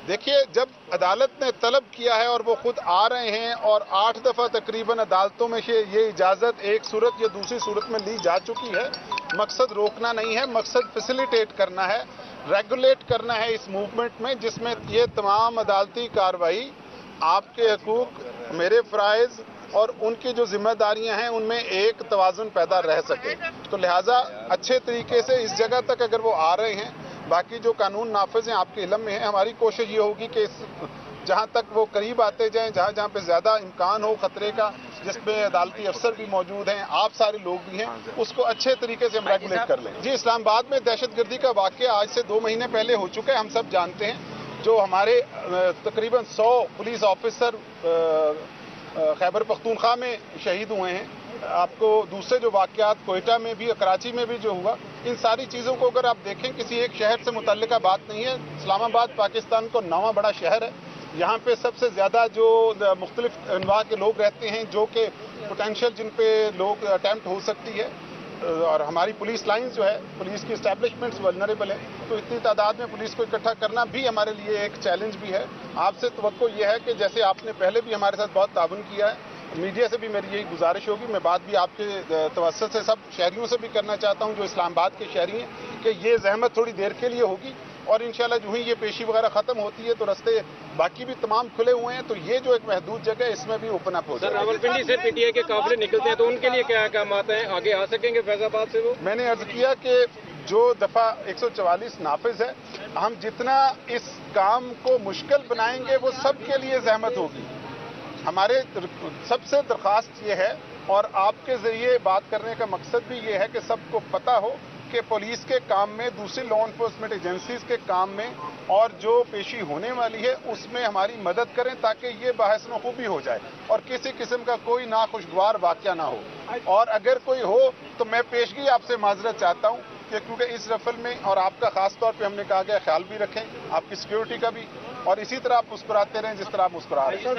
देखिए, जब अदालत ने तलब किया है और वो खुद आ रहे हैं और 8 दफ़ा तकरीबन अदालतों में से ये इजाज़त एक सूरत या दूसरी सूरत में ली जा चुकी है। मकसद रोकना नहीं है, मकसद फैसिलिटेट करना है, रेगुलेट करना है इस मूवमेंट में, जिसमें ये तमाम अदालती कार्रवाई आपके हकूक, मेरे फ़राइज़ और उनकी जो जिम्मेदारियां हैं उनमें एक तवाज़ुन पैदा रह सके। तो लिहाजा अच्छे तरीके से इस जगह तक अगर वो आ रहे हैं, बाकी जो कानून नाफिज हैं आपके इल्म में है, हमारी कोशिश ये होगी कि जहाँ तक वो करीब आते जाएं, जहाँ जहाँ पे ज़्यादा इम्कान हो खतरे का, जिसमें अदालती अफसर भी मौजूद हैं, आप सारे लोग भी हैं, उसको अच्छे तरीके से हम रेगुलेट कर लें। जी, इस्लामाबाद में दहशतगर्दी का वाक़या आज से 2 महीने पहले हो चुका है, हम सब जानते हैं। जो हमारे तकरीबन 100 पुलिस ऑफिसर खैबर पख्तूनख्वा में शहीद हुए हैं। आपको दूसरे जो वाक़यात कोयटा में भी, कराची में भी जो हुआ, इन सारी चीज़ों को अगर आप देखें, किसी एक शहर से मुतल्लिका बात नहीं है। इस्लामाबाद पाकिस्तान को 9वां बड़ा शहर है। यहाँ पे सबसे ज़्यादा जो मुख्तलिफ अनवा के लोग रहते हैं, जो कि पोटेंशियल जिन पे लोग अटैम्प्ट हो सकती है, और हमारी पुलिस लाइंस जो है, पुलिस की इस्टेब्लिशमेंट्स वल्नरेबल है, तो इतनी तादाद में पुलिस को इकट्ठा करना भी हमारे लिए एक चैलेंज भी है। आपसे तवक्को ये है कि जैसे आपने पहले भी हमारे साथ बहुत ताउन किया है, मीडिया से भी मेरी यही गुजारिश होगी, मैं बात भी आपके तवस्सुत से सब शहरियों से भी करना चाहता हूँ जो इस्लामाबाद के शहरी हैं, कि ये जहमत थोड़ी देर के लिए होगी और इंशाल्लाह जो ही ये पेशी वगैरह ख़त्म होती है तो रास्ते बाकी भी तमाम खुले हुए हैं, तो ये जो एक महदूद जगह है इसमें भी ओपन अप हो जाए। रावलपिंडी से पीटीआई के काफिले निकलते हैं तो उनके लिए क्या काम आता है, आगे आ सकेंगे फैजाबाद से? वो मैंने अर्ज किया कि जो दफ़ा 144 नाफिज है, हम जितना इस काम को मुश्किल बनाएंगे वो सबके लिए जहमत होगी। हमारे सबसे दरख्वास्त ये है और आपके ज़रिए बात करने का मकसद भी ये है कि सबको पता हो कि पुलिस के काम में, दूसरी लॉ इन्फोर्समेंट एजेंसीज के काम में और जो पेशी होने वाली है उसमें हमारी मदद करें, ताकि ये बहस खूबी हो जाए और किसी किस्म का कोई नाखुशगवार वाक़या ना हो। और अगर कोई हो तो मैं पेशगी आपसे माजरत चाहता हूँ कि क्योंकि इस रफल में और आपका ख़ास तौर पे हमने कहा गया ख्याल भी रखें, आपकी सिक्योरिटी का भी, और इसी तरह आप मुस्कुराते रहें जिस तरह आप मुस्कुरा रहे हैं।